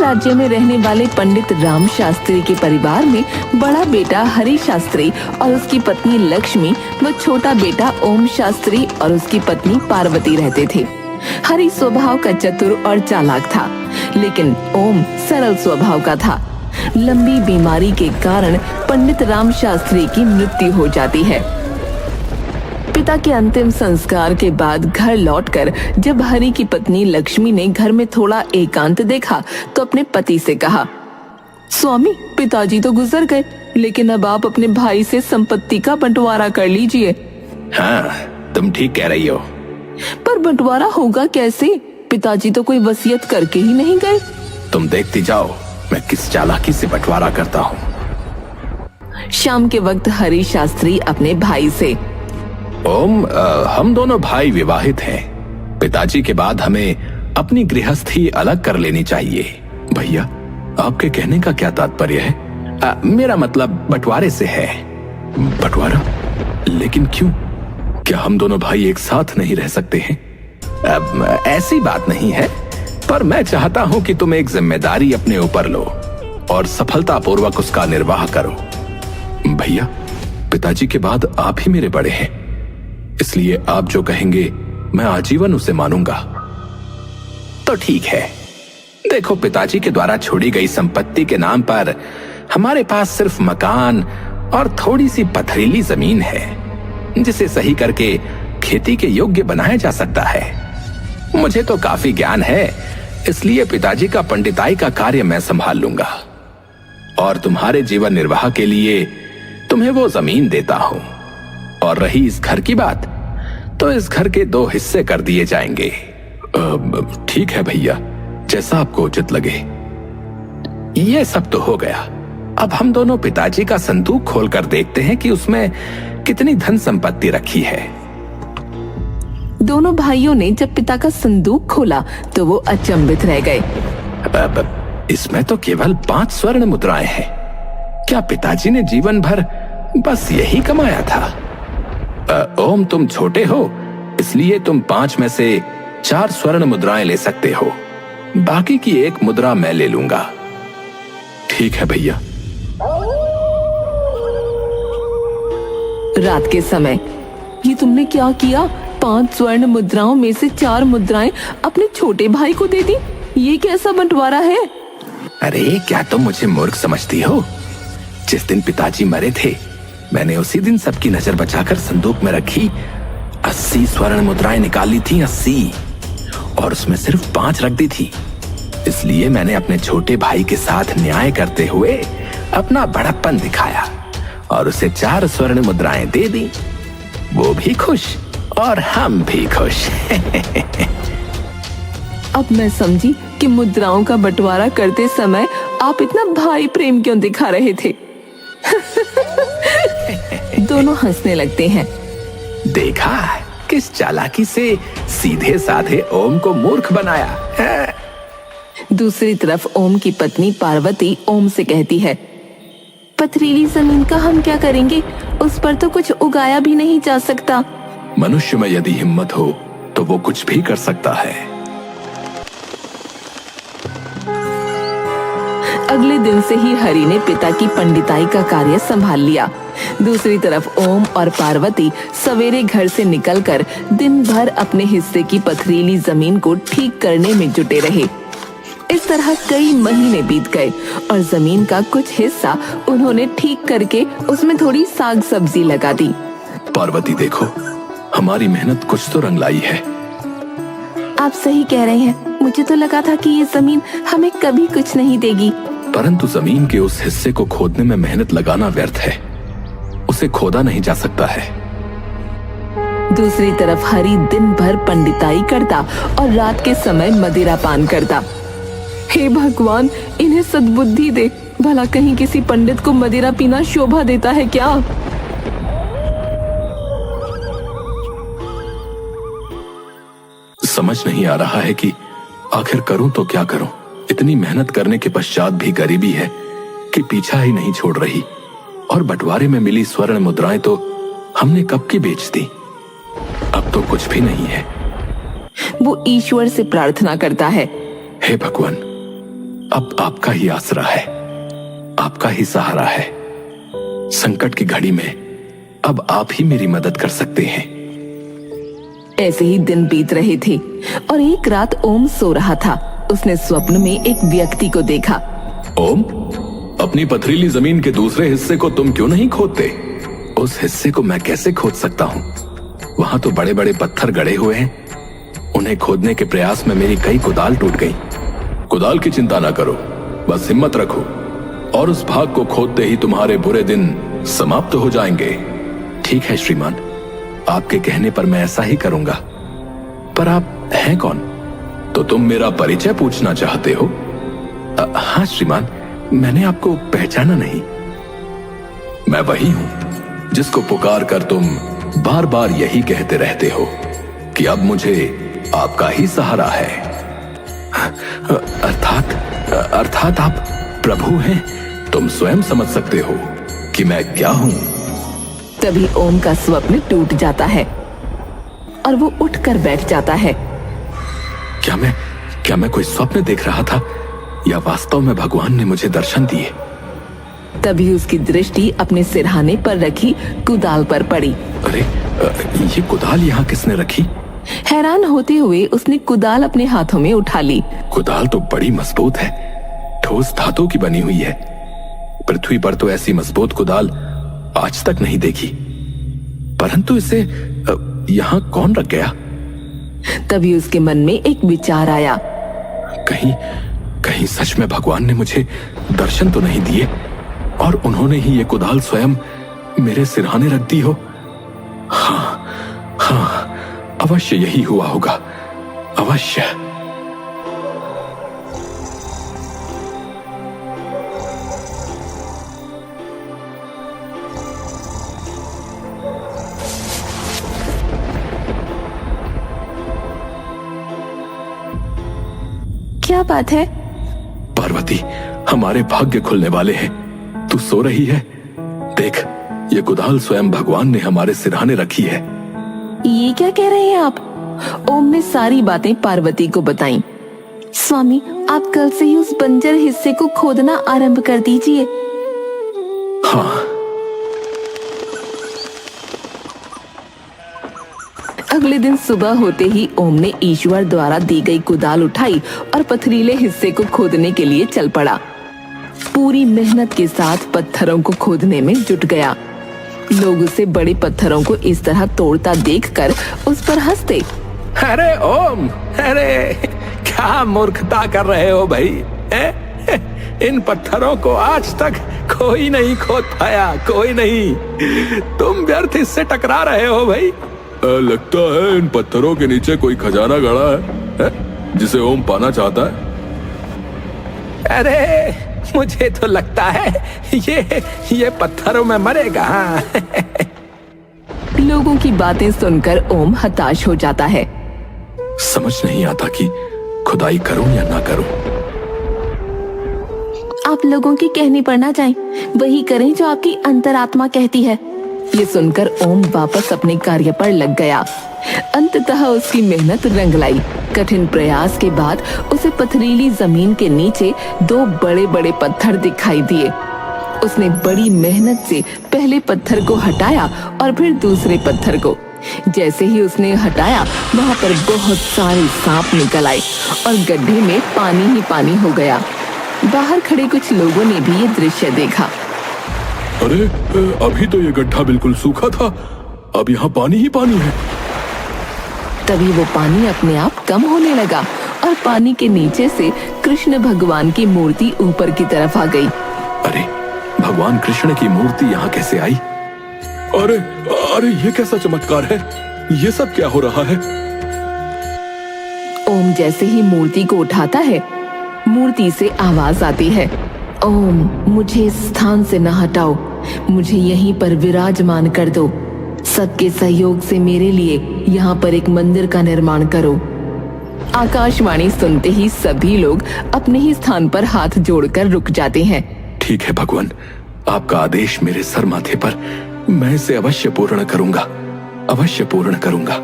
राज्य में रहने वाले पंडित राम शास्त्री के परिवार में बड़ा बेटा हरि शास्त्री और उसकी पत्नी लक्ष्मी व छोटा बेटा ओम शास्त्री और उसकी पत्नी पार्वती रहते थे। हरि स्वभाव का चतुर और चालाक था, लेकिन ओम सरल स्वभाव का था। लंबी बीमारी के कारण पंडित राम शास्त्री की मृत्यु हो जाती है। पिता के अंतिम संस्कार के बाद घर लौटकर जब हरि की पत्नी लक्ष्मी ने घर में थोड़ा एकांत देखा तो अपने पति से कहा, स्वामी, पिताजी तो गुजर गए, लेकिन अब आप अपने भाई से संपत्ति का बंटवारा कर लीजिए। हाँ, तुम ठीक कह रही हो। पर बंटवारा होगा कैसे? पिताजी तो कोई वसीयत करके ही नहीं गए। तुम देखती जाओ मैं किस चालाकी से बंटवारा करता हूँ। शाम के वक्त हरि शास्त्री अपने भाई से, ओम, हम दोनों भाई विवाहित हैं। पिताजी के बाद हमें अपनी गृहस्थी अलग कर लेनी चाहिए। भैया, आपके कहने का क्या तात्पर्य है? मेरा मतलब बंटवारे से है। बंटवारा? लेकिन क्यों? क्या हम दोनों भाई एक साथ नहीं रह सकते हैं? ऐसी बात नहीं है, पर मैं चाहता हूं कि तुम एक जिम्मेदारी अपने ऊपर लो और सफलतापूर्वक उसका निर्वाह करो। भैया, पिताजी के बाद आप ही मेरे बड़े हैं, इसलिए आप जो कहेंगे मैं आजीवन उसे मानूंगा। तो ठीक है। देखो, पिताजी के द्वारा छोड़ी गई संपत्ति के नाम पर हमारे पास सिर्फ मकान और थोड़ी सी पथरीली जमीन है, जिसे सही करके खेती के योग्य बनाया जा सकता है। मुझे तो काफी ज्ञान है, इसलिए पिताजी का पंडिताई का कार्य मैं संभाल लूंगा और तुम्हारे जीवन निर्वाह के लिए तुम्हें वो जमीन देता हूं। और रही इस घर की बात, तो इस घर के 2 हिस्से कर दिए जाएंगे। ठीक है भैया, जैसा आपको उचित लगे। ये सब तो हो गया। अब हम दोनों पिताजी का संदूक खोलकर देखते हैं कि उसमें कितनी धन संपत्ति रखी है। दोनों भाइयों ने जब पिता का संदूक खोला तो वो अचंभित रह गए। इसमें तो केवल 5 स्वर्ण मुद्राएं हैं। क्या पिताजी ने जीवन भर बस यही कमाया था? ओम, तुम छोटे हो, इसलिए तुम 5 में से 4 स्वर्ण मुद्राएं ले सकते हो। बाकी की 1 मुद्रा मैं ले लूंगा। ठीक है भैया। रात के समय, ये तुमने क्या किया? 5 स्वर्ण मुद्राओं में से 4 मुद्राएं अपने छोटे भाई को दे दी। ये कैसा बंटवारा है? अरे, क्या तुम मुझे मूर्ख समझती हो? जिस दिन पिताजी मरे थे, मैंने उसी दिन सबकी नजर बचाकर संदूक में रखी 80 स्वर्ण मुद्राएं निकाली थी। 80, और उसमें सिर्फ 5 रख दी थी। इसलिए मैंने अपने छोटे भाई के साथ न्याय करते हुए अपना बड़प्पन दिखाया और उसे 4 स्वर्ण मुद्राएं दे दी। वो भी खुश और हम भी खुश। अब मैं समझी कि मुद्राओं का बंटवारा करते समय आप इतना भाई प्रेम क्यों दिखा रहे थे। दोनों हंसने लगते हैं। देखा किस चालाकी से सीधे साधे ओम को मूर्ख बनाया है। दूसरी तरफ ओम की पत्नी पार्वती ओम से कहती है, पथरीली जमीन का हम क्या करेंगे? उस पर तो कुछ उगाया भी नहीं जा सकता। मनुष्य में यदि हिम्मत हो तो वो कुछ भी कर सकता है। अगले दिन से ही हरि ने पिता की पंडिताई का कार्य संभाल लिया। दूसरी तरफ ओम और पार्वती सवेरे घर से निकलकर दिन भर अपने हिस्से की पथरीली जमीन को ठीक करने में जुटे रहे। इस तरह कई महीने बीत गए और जमीन का कुछ हिस्सा उन्होंने ठीक करके उसमें थोड़ी साग सब्जी लगा दी। पार्वती, देखो, हमारी मेहनत कुछ तो रंग लाई है। आप सही कह रहे हैं। मुझे तो लगा था कि ये जमीन हमें कभी कुछ नहीं देगी। परंतु जमीन के उस हिस्से को खोदने में मेहनत लगाना व्यर्थ है। उसे खोदा नहीं जा सकता है। दूसरी तरफ हरि दिन भर पंडिताई करता और रात के समय मदिरा पान करता। हे भगवान, इन्हें सद्बुद्धि दे। भला कहीं किसी पंडित को मदिरा पीना शोभा देता है क्या? समझ नहीं आ रहा है कि आखिर करूं तो क्या करूं। इतनी मेहनत करने के पश्चात भी गरीबी है कि पीछा ही नहीं छोड़ रही। और बंटवारे में मिली स्वर्ण मुद्राएं तो हमने कब की बेच दी। अब तो कुछ भी नहीं है। वो ईश्वर से प्रार्थना करता है, हे भगवान, अब आपका ही आसरा है, आपका ही सहारा है। संकट की घड़ी में अब आप ही मेरी मदद कर सकते हैं। ऐसे ही दिन बीत रहे थे और एक रात ओम सो रहा था। उसने स्वप्न में एक व्यक्ति को देखा। ओम, अपनी पथरीली जमीन के दूसरे हिस्से को तुम क्यों नहीं खोदते? उस हिस्से को मैं कैसे खोद सकता हूँ? वहां तो बड़े बड़े पत्थर गड़े हुए हैं। उन्हें खोदने के प्रयास में मेरी कई कुदाल टूट गई। कुदाल की चिंता ना करो, बस हिम्मत रखो और उस भाग को खोदते ही तुम्हारे बुरे दिन समाप्त हो जाएंगे। ठीक है श्रीमान, आपके कहने पर मैं ऐसा ही करूंगा। पर आप हैं कौन? तो तुम मेरा परिचय पूछना चाहते हो? हाँ श्रीमान, मैंने आपको पहचाना नहीं। मैं वही हूं जिसको पुकार कर तुम बार बार यही कहते रहते हो कि अब मुझे आपका ही सहारा है। अर्थात आप प्रभु हैं। तुम स्वयं समझ सकते हो कि मैं क्या हूं। तभी ओम का स्वप्न टूट जाता है और वो उठकर बैठ जाता है। क्या मैं कोई स्वप्न देख रहा था या वास्तव में भगवान ने मुझे दर्शन दिए? तभी उसकी दृष्टि अपने सिरहाने पर रखी कुदाल पर पड़ी। अरे, ये कुदाल यहाँ किसने रखी? हैरान होते हुए उसने कुदाल अपने हाथों में उठा ली। कुदाल तो बड़ी मजबूत है, ठोस धातु की बनी हुई है। पृथ्वी पर तो ऐसी मजबूत कुदाल आज तक नहीं देखी। परंतु इसे यहाँ कौन रख गया? तभी उसके मन में एक विचार आया। कहीं सच में भगवान ने मुझे दर्शन तो नहीं दिए और उन्होंने ही ये कुदाल स्वयं मेरे सिरहाने रख दी हो? हाँ, अवश्य यही हुआ होगा, अवश्य। क्या बात है? पार्वती, हमारे भाग्य खुलने वाले हैं। तू सो रही है? देख, ये कुदाल स्वयं भगवान ने हमारे सिरहाने रखी है। ये क्या कह रहे हैं आप? ओम ने सारी बातें पार्वती को बताई। स्वामी, आप कल से ही उस बंजर हिस्से को खोदना आरंभ कर दीजिए। हाँ। अगले दिन सुबह होते ही ओम ने ईश्वर द्वारा दी गई कुदाल उठाई और पथरीले हिस्से को खोदने के लिए चल पड़ा। पूरी मेहनत के साथ पत्थरों को खोदने में जुट गया। लोग उसे बड़े पत्थरों को इस तरह तोड़ता देखकर उस पर हंसते। अरे ओम, अरे क्या मूर्खता कर रहे हो भाई? इन पत्थरों को आज तक कोई नहीं खोद पाया, कोई नहीं। तुम व्यर्थ इससे टकरा रहे हो भाई। लगता है इन पत्थरों के नीचे कोई खजाना गड़ा है, जिसे ओम पाना चाहता है। अरे मुझे तो लगता है ये पत्थरों में मरेगा। लोगों की बातें सुनकर ओम हताश हो जाता है। समझ नहीं आता कि खुदाई करूं या ना करूं। आप लोगों के कहने पर ना जाएं, वही करें जो आपकी अंतरात्मा कहती है। ये सुनकर ओम वापस अपने कार्य पर लग गया। अंततः उसकी मेहनत रंग लाई। कठिन प्रयास के बाद उसे पथरीली जमीन के नीचे दो बड़े बड़े पत्थर दिखाई दिए। उसने बड़ी मेहनत से पहले पत्थर को हटाया और फिर दूसरे पत्थर को। जैसे ही उसने हटाया, वहां पर बहुत सारे सांप निकल आए और गड्ढे में पानी ही पानी हो गया। बाहर खड़े कुछ लोगों ने भी ये दृश्य देखा। अरे, अभी तो ये गड्ढा बिल्कुल सूखा था, अब यहाँ पानी ही पानी है। तभी वो पानी अपने आप कम होने लगा और पानी के नीचे से कृष्ण भगवान की मूर्ति ऊपर की तरफ आ गई। अरे, भगवान कृष्ण की मूर्ति यहाँ कैसे आई? अरे ये कैसा चमत्कार है? ये सब क्या हो रहा है? ओम जैसे ही मूर्ति को उठाता है, मूर्ति से आवाज आती है, ओम, मुझे इस स्थान से न हटाओ, मुझे यहीं पर विराजमान कर दो। सबके सहयोग से मेरे लिए यहाँ पर एक मंदिर का निर्माण करो। आकाशवाणी सुनते ही सभी लोग अपने ही स्थान पर हाथ जोड़कर रुक जाते हैं। ठीक है भगवान, आपका आदेश मेरे सर माथे पर, मैं इसे अवश्य पूर्ण करूंगा, अवश्य पूर्ण करूंगा।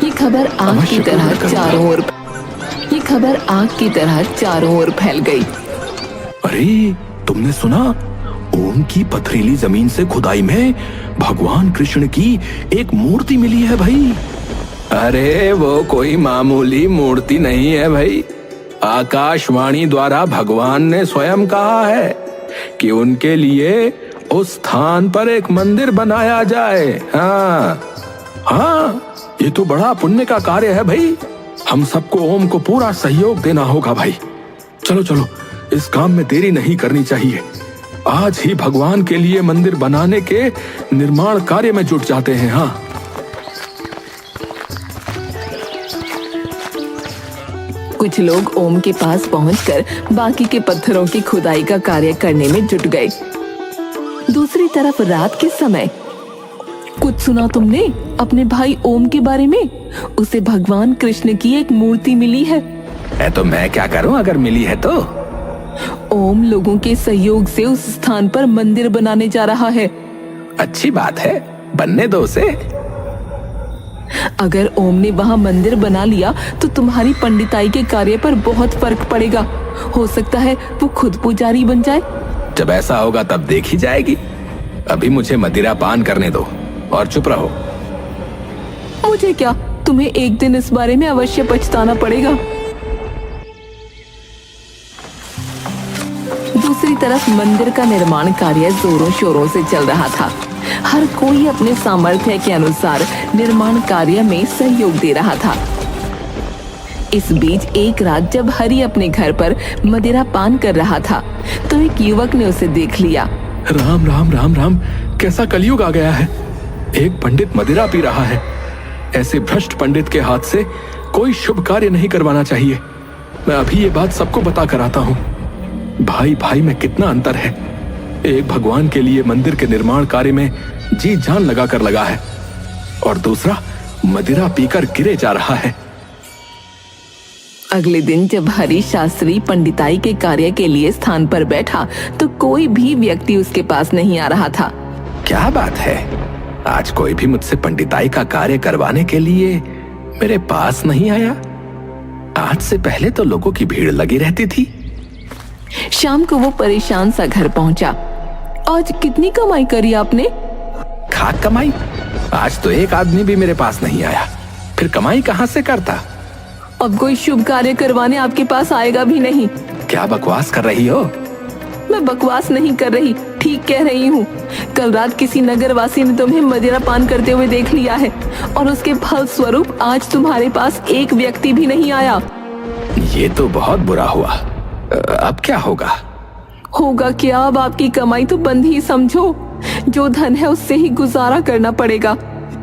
ये खबर आग की तरह चारों ओर खबर आग की तरह चारों ओर फैल गई। अरे तुमने सुना, ओम की पथरीली जमीन से खुदाई में भगवान कृष्ण की एक मूर्ति मिली है भाई। अरे वो कोई मामूली मूर्ति नहीं है भाई। आकाशवाणी द्वारा भगवान ने स्वयं कहा है कि उनके लिए उस स्थान पर एक मंदिर बनाया जाए। हाँ, ये तो बड़ा पुण्य का कार्य है भाई। हम सबको ओम को पूरा सहयोग देना होगा भाई। चलो चलो, इस काम में देरी नहीं करनी चाहिए। आज ही भगवान के लिए मंदिर बनाने के निर्माण कार्य में जुट जाते हैं। हाँ, कुछ लोग ओम के पास पहुंचकर बाकी के पत्थरों की खुदाई का कार्य करने में जुट गए। दूसरी तरफ रात के समय, कुछ सुना तुमने अपने भाई ओम के बारे में? उसे भगवान कृष्ण की एक मूर्ति मिली है। तो मैं क्या करूं अगर मिली है तो? ओम लोगों के सहयोग से उस स्थान पर मंदिर बनाने जा रहा है। अच्छी बात है, बनने दो उसे। अगर ओम ने वहाँ मंदिर बना लिया तो तुम्हारी पंडिताई के कार्य पर बहुत फर्क पड़ेगा। हो सकता है वो खुद पुजारी बन जाए। जब ऐसा होगा तब देखी जाएगी। अभी मुझे मदिरा पान करने दो और चुप रहो। मुझे क्या, तुम्हें एक दिन इस बारे में अवश्य पछताना पड़ेगा। दूसरी तरफ मंदिर का निर्माण कार्य जोरों शोरों से चल रहा था। हर कोई अपने सामर्थ्य के अनुसार निर्माण कार्य में सहयोग दे रहा था। इस बीच एक रात जब हरि अपने घर पर मदिरा पान कर रहा था तो एक युवक ने उसे देख लिया। राम राम राम राम, कैसा कलयुग आ गया है। एक पंडित मदिरा पी रहा है। ऐसे भ्रष्ट पंडित के हाथ से कोई शुभ कार्य नहीं करवाना चाहिए। मैं अभी ये बात सबको बता कर आता हूँ। भाई भाई में कितना अंतर है। एक भगवान के लिए मंदिर के निर्माण कार्य में जी जान लगाकर लगा है और दूसरा मदिरा पीकर गिरे जा रहा है। अगले दिन जब हरि शास्त्री पंडिताई के कार्य के लिए स्थान पर बैठा तो कोई भी व्यक्ति उसके पास नहीं आ रहा था। क्या बात है, आज कोई भी मुझसे पंडिताई का कार्य करवाने के लिए मेरे पास नहीं आया। आज से पहले तो लोगों की भीड़ लगी रहती थी। शाम को वो परेशान सा घर पहुंचा। आज कितनी कमाई करी आपने? खाक कमाई? आज तो एक आदमी भी मेरे पास नहीं आया, फिर कमाई कहां से करता? अब कोई शुभ कार्य करवाने आपके पास आएगा भी नहीं। क्या बकवास कर रही हो? मैं बकवास नहीं कर रही, ठीक कह रही हूँ। कल रात किसी नगरवासी ने तुम्हें मदिरा पान करते हुए देख लिया है और उसके फल स्वरूप आज तुम्हारे पास एक व्यक्ति भी नहीं आया। ये तो बहुत बुरा हुआ। अब क्या होगा? होगा क्या, अब आपकी कमाई तो बंद ही समझो। जो धन है उससे ही गुजारा करना पड़ेगा।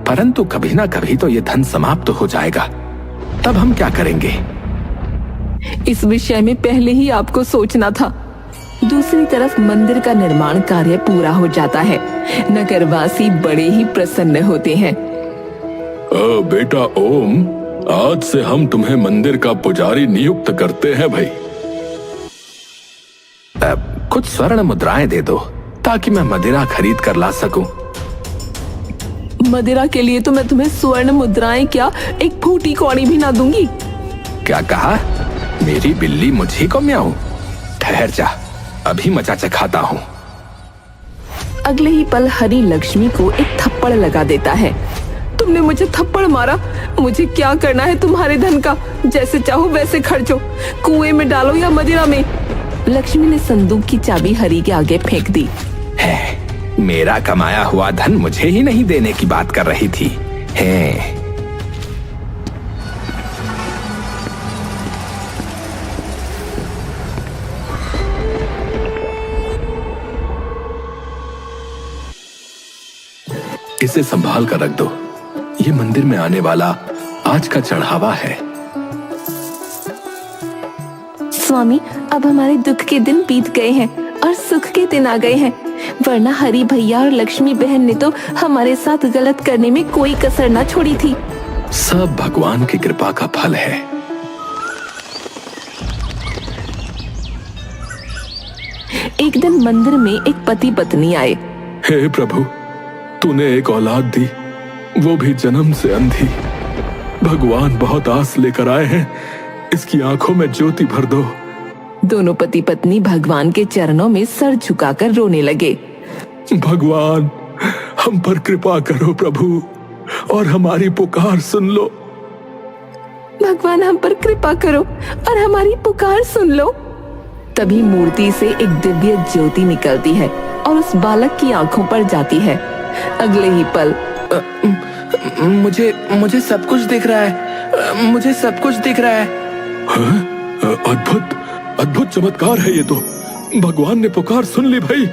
परंतु कभी ना कभी तो ये धन समाप्त हो जाएगा, तब हम क्या करेंगे? इस विषय में पहले ही आपको सोचना था। दूसरी तरफ मंदिर का निर्माण कार्य पूरा हो जाता है। नगरवासी बड़े ही प्रसन्न होते हैं। बेटा ओम, आज से हम तुम्हें मंदिर का पुजारी नियुक्त करते हैं भाई। कुछ स्वर्ण मुद्राएं दे दो ताकि मैं मदिरा खरीद कर ला सकूं। मदिरा के लिए तो मैं तुम्हें स्वर्ण मुद्राएं क्या, एक फूटी कौड़ी भी ना दूंगी। क्या कहा? मेरी बिल्ली मुझी को म्याऊं? ठहर जा, अभी मचा चखाता हूँ। अगले ही पल हरि लक्ष्मी को एक थप्पड़ लगा देता है। तुमने मुझे थप्पड़ मारा? मुझे क्या करना है तुम्हारे धन का? जैसे चाहो वैसे खर्चो, कुएं में डालो या मदिरा में। लक्ष्मी ने संदूक की चाबी हरि के आगे फेंक दी। है, मेरा कमाया हुआ धन मुझे ही नहीं देने की बात कर रही थी। है। इसे संभाल कर रख दो। ये मंदिर में आने वाला आज का चढ़ावा है। स्वामी, अब हमारे दुख के दिन बीत गए हैं और सुख के दिन आ गए हैं। वरना हरि भैया और लक्ष्मी बहन ने तो हमारे साथ गलत करने में कोई कसर ना छोड़ी थी। सब भगवान की कृपा का फल है। एक दिन मंदिर में एक पति पत्नी आए। हे प्रभु, तूने एक औलाद दी, वो भी जन्म से अंधी। भगवान बहुत आस लेकर आए हैं इसकी आंखों में ज्योति भर दो। दोनों पति पत्नी भगवान के चरणों में सर झुकाकर रोने लगे। भगवान, हम पर कृपा करो प्रभु, और हमारी पुकार सुन लो। भगवान, हम पर कृपा करो और हमारी पुकार सुन लो। तभी मूर्ति से एक दिव्य ज्योति निकलती है और उस बालक की आंखों पर जाती है। अगले ही पल मुझे सब कुछ दिख रहा है, मुझे सब कुछ दिख रहा है। अद्भुत अद्भुत चमत्कार है ये तो। भगवान ने पुकार सुन ली भाई।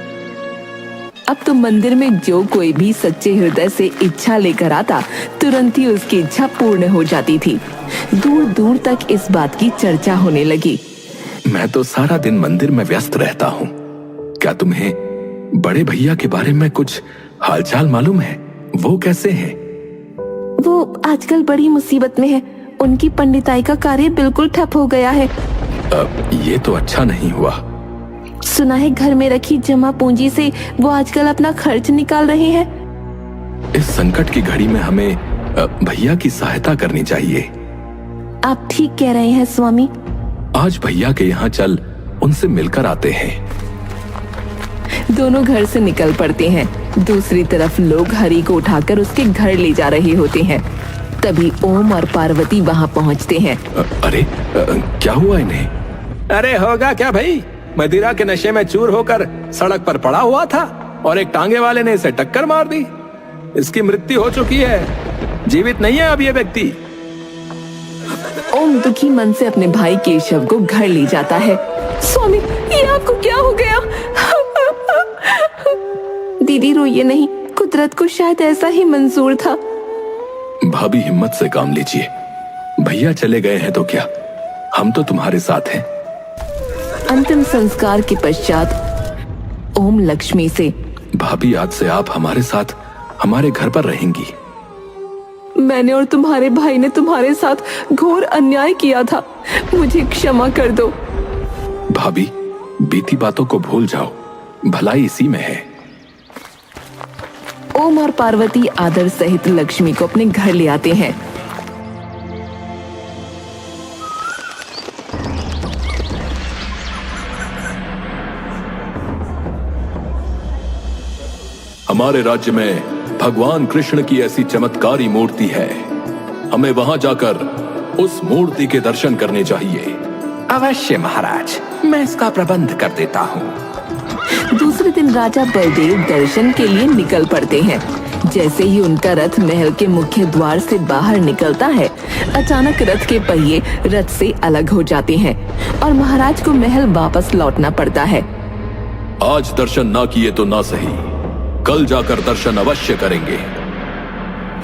अब तो मंदिर में जो कोई भी सच्चे हृदय से इच्छा लेकर आता, तुरंत ही उसकी इच्छा पूर्ण हो जाती थी। दूर दूर तक इस बात की चर्चा होने लगी। मैं तो सारा दिन मंदिर में व्यस्त रहता हूँ। क्या तुम्हें बड़े भैया के बारे में कुछ हालचाल मालूम है? वो कैसे हैं? वो आजकल बड़ी मुसीबत में है। उनकी पंडिताई का कार्य बिल्कुल ठप हो गया है। ये तो अच्छा नहीं हुआ। सुना है घर में रखी जमा पूंजी से वो आजकल अपना खर्च निकाल रहे हैं। इस संकट की घड़ी में हमें भैया की सहायता करनी चाहिए। आप ठीक कह रहे हैं स्वामी। आज भैया के यहाँ चल उनसे मिलकर आते हैं। दोनों घर से निकल पड़ते हैं। दूसरी तरफ लोग हरि को उठाकर उसके घर ले जा रहे होते हैं। तभी ओम और पार्वती वहाँ पहुँचते हैं। अरे क्या हुआ इन्हें? अरे होगा क्या भाई, मदिरा के नशे में चूर होकर सड़क पर पड़ा हुआ था और एक टांगे वाले ने इसे टक्कर मार दी। इसकी मृत्यु हो चुकी है, जीवित नहीं है अब ये व्यक्ति। ओम दुखी मन से अपने भाई केशव को घर ले जाता है। स्वामी, ये आपको क्या हो गया? दीदी रोइए नहीं, कुदरत को शायद ऐसा ही मंजूर था। भाभी हिम्मत से काम लीजिए। भैया चले गए हैं तो क्या, हम तो तुम्हारे साथ हैं। अंतिम संस्कार के पश्चात ओम लक्ष्मी से, भाभी आज से आप हमारे साथ हमारे घर पर रहेंगी। मैंने और तुम्हारे भाई ने तुम्हारे साथ घोर अन्याय किया था, मुझे क्षमा कर दो। भाभी, बीती बातों को भूल जाओ, भलाई इसी में है। ओम और पार्वती आदर सहित लक्ष्मी को अपने घर ले आते हैं। हमारे राज्य में भगवान कृष्ण की ऐसी चमत्कारी मूर्ति है, हमें वहां जाकर उस मूर्ति के दर्शन करने चाहिए। अवश्य महाराज, मैं इसका प्रबंध कर देता हूँ। दूसरे दिन राजा बलदेव दर्शन के लिए निकल पड़ते हैं। जैसे ही उनका रथ महल के मुख्य द्वार से बाहर निकलता है, अचानक रथ के पहिए रथ से अलग हो जाते हैं और महाराज को महल वापस लौटना पड़ता है। आज दर्शन ना किए तो ना सही, कल जाकर दर्शन अवश्य करेंगे।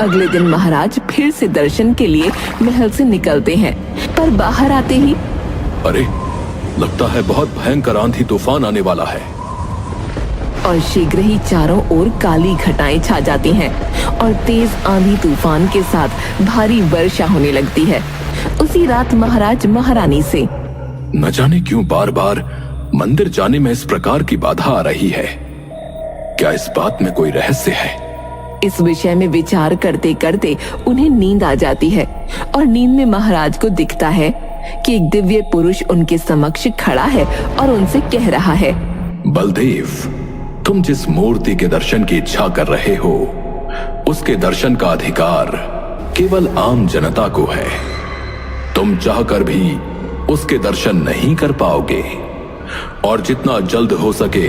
अगले दिन महाराज फिर से दर्शन के लिए महल से निकलते हैं, पर बाहर आते ही अरे, लगता है बहुत भयंकर आंधी तूफान आने वाला है। और शीघ्र ही चारों ओर काली घटाएं छा जाती हैं और तेज आंधी तूफान के साथ भारी वर्षा होने लगती है। उसी रात महाराज महारानी से, न जाने क्यों बार बार मंदिर जाने में इस प्रकार की बाधा आ रही है। क्या इस बात में कोई रहस्य है? इस विषय में विचार करते करते उन्हें नींद आ जाती है और नींद में महाराज को दिखता है कि एक दिव्य पुरुष उनके समक्ष खड़ा है और उनसे कह रहा है, बलदेव, तुम जिस मूर्ति के दर्शन की इच्छा कर रहे हो, उसके दर्शन का अधिकार केवल आम जनता को है। तुम चाहकर भी उसके दर्शन नहीं कर पाओगे और जितना जल्द हो सके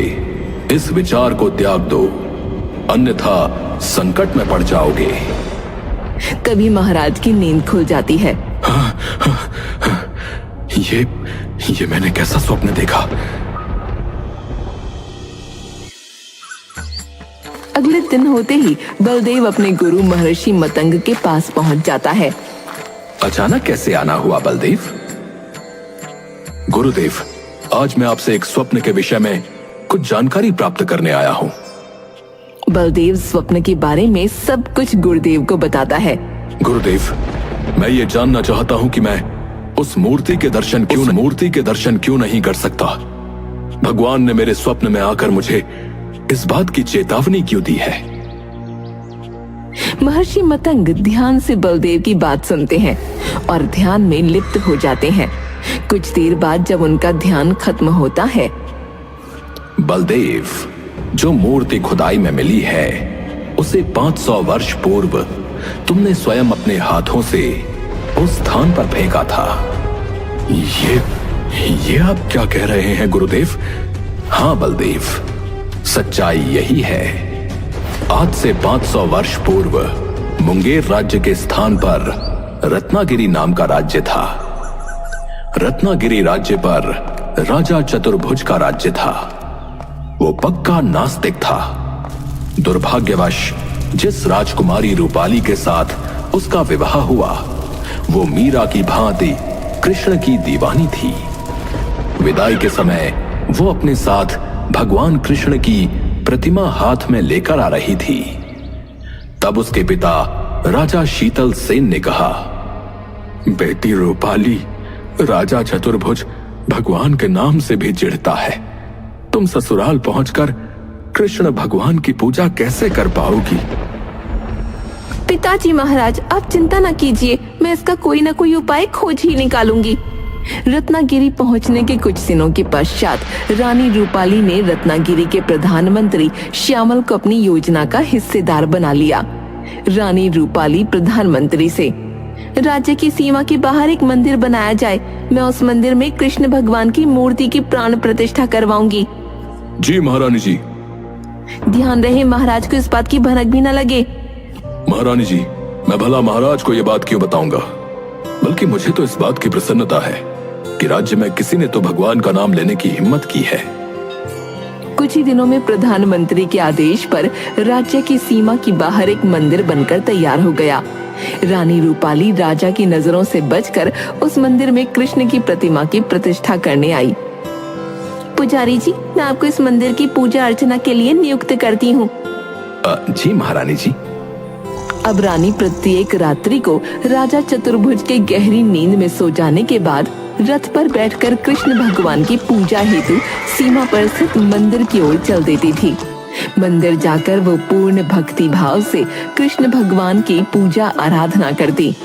इस विचार को त्याग दो, अन्यथा संकट में पड़ जाओगे। तभी महाराज की नींद खुल जाती है। ये मैंने कैसा स्वप्न देखा? अगले दिन होते ही बलदेव अपने गुरु महर्षि मतंग के पास पहुंच जाता है। अचानक कैसे आना हुआ बलदेव? गुरुदेव, आज मैं आपसे एक स्वप्न के विषय में कुछ जानकारी प्राप्त करने आया हूँ। बलदेव स्वप्न के बारे में सब कुछ गुरुदेव को बताता है। गुरुदेव, मैं ये जानना चाहता हूँ कि मैं उस मूर्ति के दर्शन क्यों नहीं कर सकता। भगवान ने मेरे स्वप्न में आकर मुझे इस बात की चेतावनी क्यों दी है? महर्षि मतंग ध्यान से बलदेव की बात सुनते हैं और ध्यान में लिप्त हो जाते हैं। कुछ देर बाद जब उनका ध्यान खत्म होता है, बलदेव, जो मूर्ति खुदाई में मिली है उसे 500 वर्ष पूर्व तुमने स्वयं अपने हाथों से उस स्थान पर फेंका था। ये आप क्या कह रहे हैं गुरुदेव? हाँ बलदेव, सच्चाई यही है। आज से 500 वर्ष पूर्व मुंगेर राज्य के स्थान पर रत्नागिरी नाम का राज्य था। रत्नागिरी राज्य पर राजा चतुर्भुज का राज्य था। वो पक्का नास्तिक था। दुर्भाग्यवश जिस राजकुमारी रूपाली के साथ उसका विवाह हुआ वो मीरा की भांति कृष्ण की दीवानी थी। विदाई के समय वो अपने साथ भगवान कृष्ण की प्रतिमा हाथ में लेकर आ रही थी। तब उसके पिता राजा शीतल सेन ने कहा, बेटी रूपाली, राजा चतुर्भुज भगवान के नाम से भी चिढ़ता है। तुम ससुराल पहुंचकर कृष्ण भगवान की पूजा कैसे कर पाओगी? पिताजी महाराज, आप चिंता न कीजिए, मैं इसका कोई न कोई उपाय खोज ही निकालूंगी। रत्नागिरी पहुंचने के कुछ दिनों के पश्चात रानी रूपाली ने रत्नागिरी के प्रधानमंत्री श्यामल को अपनी योजना का हिस्सेदार बना लिया। रानी रूपाली प्रधानमंत्री से, राज्य की सीमा के बाहर एक मंदिर बनाया जाए, मैं उस मंदिर में कृष्ण भगवान की मूर्ति की प्राण प्रतिष्ठा करवाऊंगी। जी महारानी जी। ध्यान रहे महाराज को इस बात की भनक भी न लगे। महारानी जी, मैं भला महाराज को यह बात क्यों बताऊंगा? बल्कि मुझे तो इस बात की प्रसन्नता है कि राज्य में किसी ने तो भगवान का नाम लेने की हिम्मत की है। कुछ ही दिनों में प्रधानमंत्री के आदेश पर राज्य की सीमा के बाहर एक मंदिर बनकर तैयार हो गया। रानी रूपाली राजा की नजरों से बचकर उस मंदिर में कृष्ण की प्रतिमा की प्रतिष्ठा करने आई। पुजारी जी, मैं आपको इस मंदिर की पूजा अर्चना के लिए नियुक्त करती हूँ। जी महारानी जी। अब रानी प्रत्येक रात्रि को राजा चतुर्भुज के गहरी नींद में सो जाने के बाद रथ पर बैठकर कृष्ण भगवान की पूजा हेतु सीमा पर स्थित मंदिर की ओर चल देती थी। मंदिर जाकर वो पूर्ण भक्ति भाव से कृष्ण भगवान की पूजा आराधना करती।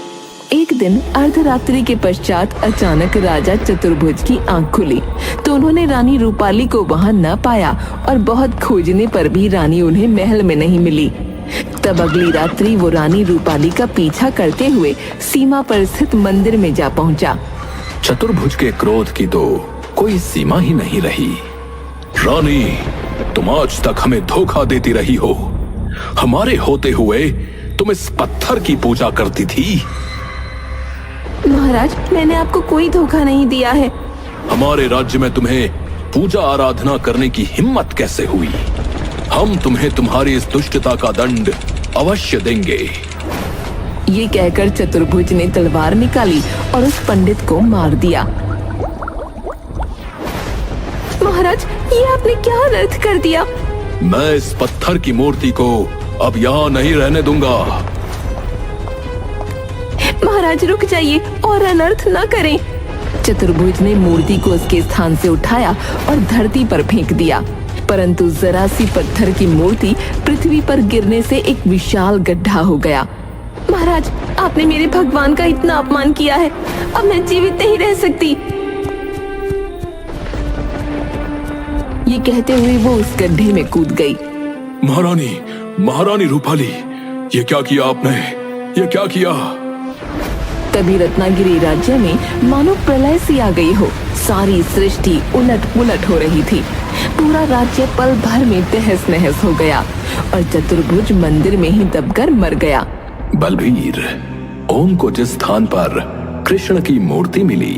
एक दिन अर्धरात्रि के पश्चात अचानक राजा चतुर्भुज की आंख खुली तो उन्होंने रानी रूपाली को वहां न पाया और बहुत खोजने पर भी रानी उन्हें महल में नहीं मिली। तब अगली रात्रि वो रानी रूपाली का पीछा करते हुए सीमा पर स्थित मंदिर में जा पहुंचा। चतुर्भुज के क्रोध की तो कोई सीमा ही नहीं रही। रानी, तुम आज तक हमें धोखा देती रही हो। हमारे होते हुए तुम इस पत्थर की पूजा करती थी। महाराज, मैंने आपको कोई धोखा नहीं दिया है। हमारे राज्य में तुम्हें पूजा आराधना करने की हिम्मत कैसे हुई? हम तुम्हें तुम्हारी इस दुष्टता का दंड अवश्य देंगे। ये कहकर चतुर्भुज ने तलवार निकाली और उस पंडित को मार दिया। महाराज, ये आपने क्या अनर्थ कर दिया? मैं इस पत्थर की मूर्ति को अब यहाँ नहीं रहने दूंगा। महाराज रुक जाइए और अनर्थ न करें। चतुर्भुज ने मूर्ति को उसके स्थान से उठाया और धरती पर फेंक दिया, परंतु जरा सी पत्थर की मूर्ति पृथ्वी पर गिरने से एक विशाल गड्ढा हो गया। महाराज, आपने मेरे भगवान का इतना अपमान किया है, अब मैं जीवित नहीं रह सकती। ये कहते हुए वो उस गड्ढे में कूद गई। महारानी रूपाली, ये क्या किया आपने? ये क्या किया? तभी रत्नागिरी राज्य में मानो प्रलय सी आ गई हो। सारी सृष्टि उलट पुलट हो रही थी। पूरा राज्य पल भर में तहस नहस हो गया और चतुर्भुज मंदिर में ही दबकर मर गया। बलबीर, ओम को जिस स्थान पर कृष्ण की मूर्ति मिली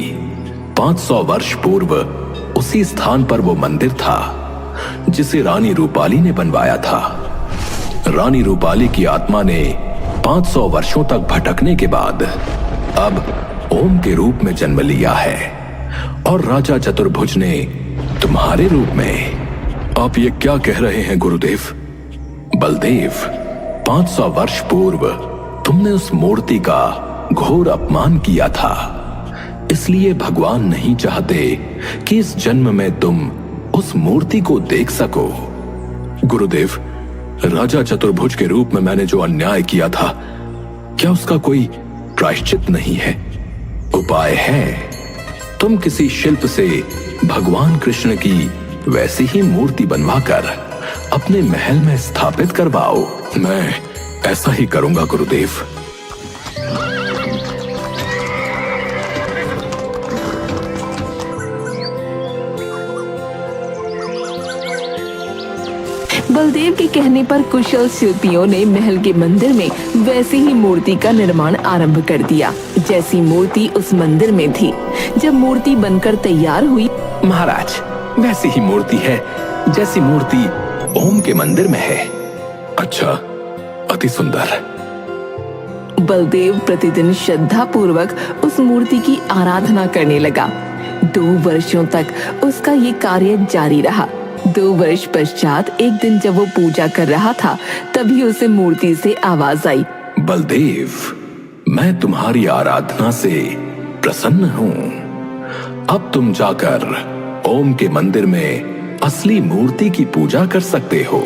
500 वर्ष पूर्व उसी स्थान पर वो मंदिर था जिसे रानी रूपाली ने बनवाया था। रानी रूपाली की आत्मा ने 500 वर्षों तक भटकने के बाद अब ओम के रूप में जन्म लिया है और राजा चतुर्भुज ने तुम्हारे रूप में। आप ये क्या कह रहे हैं गुरुदेव? बलदेव, 500 वर्ष पूर्व तुमने उस मूर्ति का घोर अपमान किया था, इसलिए भगवान नहीं चाहते कि इस जन्म में तुम उस मूर्ति को देख सको। गुरुदेव, राजा चतुर्भुज के रूप में मैंने जो अन्याय किया था, क्या उसका कोई प्रायश्चित नहीं है? उपाय है, तुम किसी शिल्प से भगवान कृष्ण की वैसी ही मूर्ति बनवाकर अपने महल में स्थापित करवाओ। मैं ऐसा ही करूंगा गुरुदेव। बलदेव के कहने पर कुशल शिल्पियों ने महल के मंदिर में वैसी ही मूर्ति का निर्माण आरंभ कर दिया जैसी मूर्ति उस मंदिर में थी। जब मूर्ति बनकर तैयार हुई, महाराज, वैसी ही मूर्ति है जैसी मूर्ति ओम के मंदिर में है। अच्छा, अति सुंदर। बलदेव प्रतिदिन श्रद्धा पूर्वक उस मूर्ति की आराधना करने लगा। 2 वर्षों तक उसका ये कार्य जारी रहा। 2 वर्ष पश्चात एक दिन जब वो पूजा कर रहा था, तभी उसे मूर्ति से आवाज आई, बलदेव, मैं तुम्हारी आराधना से प्रसन्न हूँ। अब तुम जाकर ओम के मंदिर में असली मूर्ति की पूजा कर सकते हो।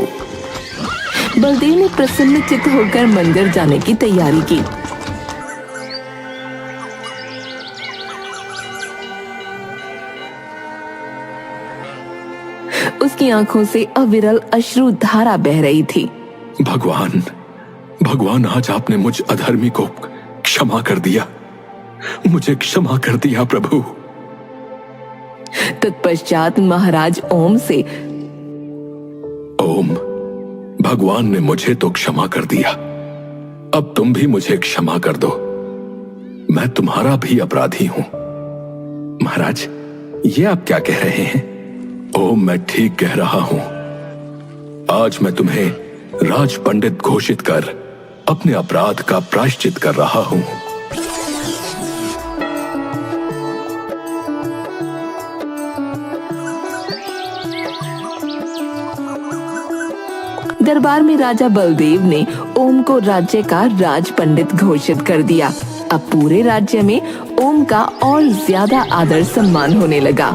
बलदेव ने प्रसन्न चित्त होकर मंदिर जाने की तैयारी की। उसकी आंखों से अविरल अश्रु धारा बह रही थी। भगवान, भगवान, आज आपने मुझ अधर्मी को क्षमा कर दिया। मुझे क्षमा कर दिया प्रभु। तत्पश्चात महाराज ओम से, ओम, भगवान ने मुझे तो क्षमा कर दिया, अब तुम भी मुझे क्षमा कर दो। मैं तुम्हारा भी अपराधी हूं। महाराज, ये आप क्या कह रहे हैं? ओम, मैं ठीक कह रहा हूं। आज मैं तुम्हें राज पंडित घोषित कर अपने अपराध का प्रायश्चित कर रहा हूं। दरबार में राजा बलदेव ने ओम को राज्य का राज पंडित घोषित कर दिया। अब पूरे राज्य में ओम का और ज्यादा आदर सम्मान होने लगा।